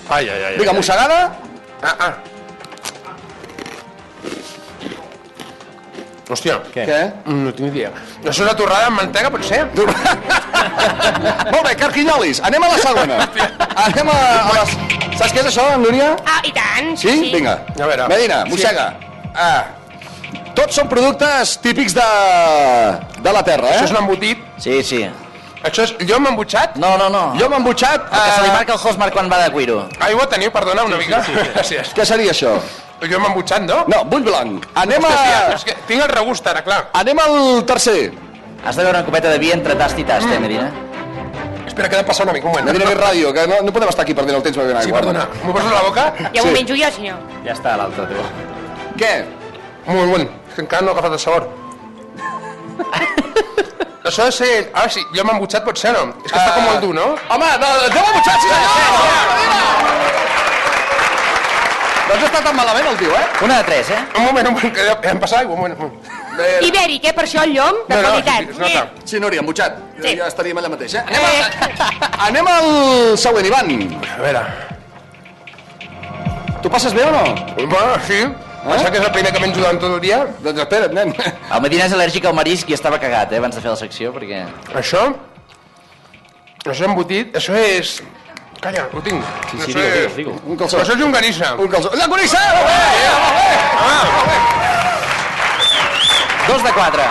Vinga, mossegada. Hòstia. Què? No tinc idea. Això és una torrada amb mantega, pot ser? Molt bé, carquinyolis. Anem a la segona. Anem a les... Saps què és això, Núria? Ah, i tant. Sí? Vinga. A veure. Medina, mossega. Tots són productes típics de la terra, Això és un embotit. Sí, sí. Això és llom embutxat? No. Llom embutxat... El que se li marca el Hosmar quan va de cuiro. Aigua teniu, perdona, una mica? Gràcies. Què seria això? Llom embutxat, no? No, bull blanc. Anem És que tinc el regust ara, clar. Anem al tercer. Has de veure una copeta de vi entre tast i tast, Medina? Espera, que he de passar una mica, un moment. Medina, que és ràdio, que no podem estar aquí perdent el temps bevent aigua. Sí, perdona. M'ho poso a la boca? Ja m'ho menjo jo, senyor. Ja està, l'altre teu. Què? Molt bon. És que encara no ha agafat el sabor. Això de ser... Ah, sí, llom embutxat pot ser, no? És que està com molt dur, no? Home, llom embutxat, sí senyor! No has estat tan malament el tio, Una de tres, Un moment, que hem passat aigua, un moment. Ibèric, per això el llom, de qualitat. No, Sí, Núria, embutxat. Sí. Ja estaríem allà mateix, Anem al següent, Ivan. A veure... Tu passes bé o no? Bueno, sí. Passa que és el primer que menjo durant tot el dia. Doncs espera't, nen. El Medina és al·lèrgic al marisc i estava cagat, abans de fer la secció, perquè... Això? Això és embotit, això és... Calla, ho tinc. Sí, digue. Un calçó. Això és llonganissa. Un calçó. Llonganissa! Molt bé! 2 de 4.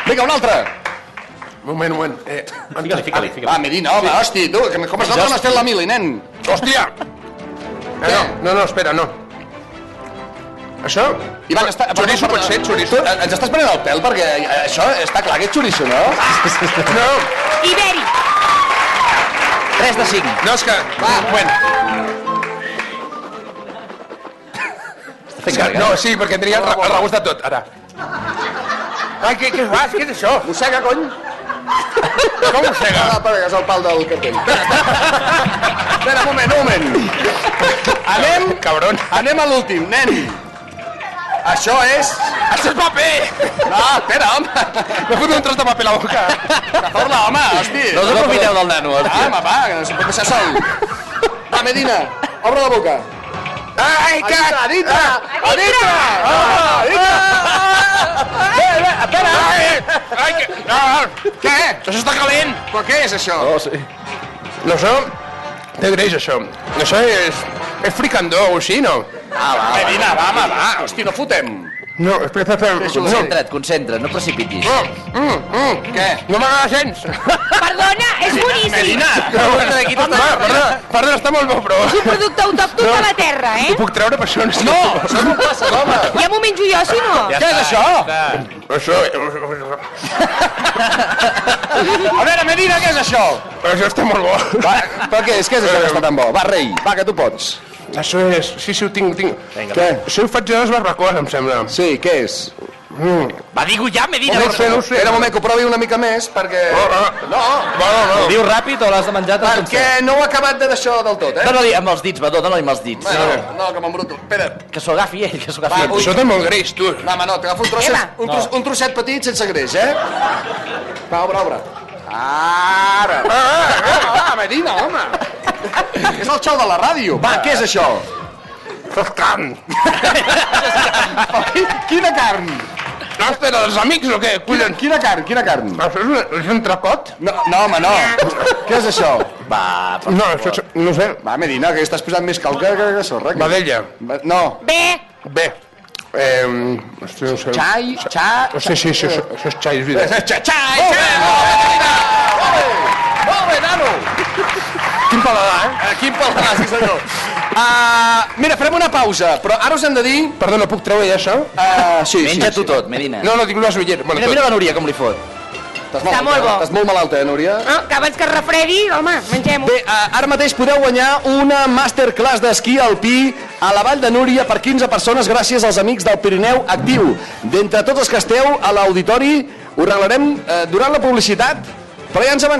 Vinga, un altre. Un moment. Fica-li. Va, Medina, home, hosti, tu, com es nota que m'has fet la mili, nen. Hòstia! No, espera, no. Això? Ivan, Chorizo pot ser, chorizo. Tu ens estàs prenent el pèl perquè això està clar que és chorizo, no? No, Ibèric. 3 de 5. no, és que... Un moment. No, sí, perquè tenia el regust de tot, ara. Ai, què fas? Què és això? Mossega, cony. Com mossega? Perquè és el pal del cartell. Espera, un moment. Cabron. Anem a l'últim, nen. Això és... Això és paper! No, espera, home. M'he fotut un tros de paper a la boca. Cazorla, home, hosti. No us aprofiteu del nano, hòstia. Home, va, que no s'ho pot deixar sol. Va, Medina, obre la boca. Ai, que... Aditra! Aditra! Bé, espera. Ai, que... No, Què? això està calent. Però què és això? sí. No, això... Té greix, això. Això és... És fricandó o així, no? Medina, va, home, va. Hosti, no fotem. No, espera. Concentra't, no precipitis. Què? No m'agrada gens. Perdona, és boníssim. Medina! Perdona, està molt bo, però... És un producte autòcton de la terra, Ho puc treure per això? No, això no passa, home. Ja m'ho menjo jo, si no. Què és això? Això... A veure, Medina, què és això? Això està molt bo. Va, però què és? Què és això que està tan bo? Va, rei, va, que tu pots. Això és... Sí, ho tinc. Què? Això ho faig jo a les barbacoes, em sembla. Sí, què és? Va, digue-ho ja, Medina. No ho sé. Era un moment que ho provi una mica més, perquè... No, Ho dius ràpid o l'has de menjar? perquè no ho he acabat d'això del tot, Dóna-li amb els dits, va, dóna-li amb els dits. No, que m'embruto. Espera. Que s'ho agafi ell, que s'ho agafi ell. Això té molt greix, tu. No, home, no, t'agafo un trosset petit sense greix, Va, obre. Ara. Va, Medina, home. És el xou de la ràdio. Va, què és això? Això és carn. Quina carn? No, espera, dels amics o què? Collons. Quina carn? Això és un tracot? No, home, no. Què és això? Va, No, això no sé. Va, Medina, que estàs posant més calca que sorra. Vedella. No. Bé. Hosti, no sé. Xai. Sí, això és xai, és veritat. Xai! Molt bé, nano! Quin paladar, Quin paladar, sí senyor. Mira, farem una pausa, però ara us hem de dir... Perdona, puc treure ja això? Sí. menja tu tot, Medina. No, tinc les ulleres. Mira la Núria com li fot. Està molt bo. Estàs molt malalta, Núria? No, que abans que es refredi, home, mengem-ho. Bé, ara mateix podeu guanyar una masterclass d'esquí alpí a la Vall de Núria per 15 persones gràcies als amics del Pirineu Actiu. D'entre tots els que esteu a l'auditori, ho arreglarem durant la publicitat, però ja ens avancem.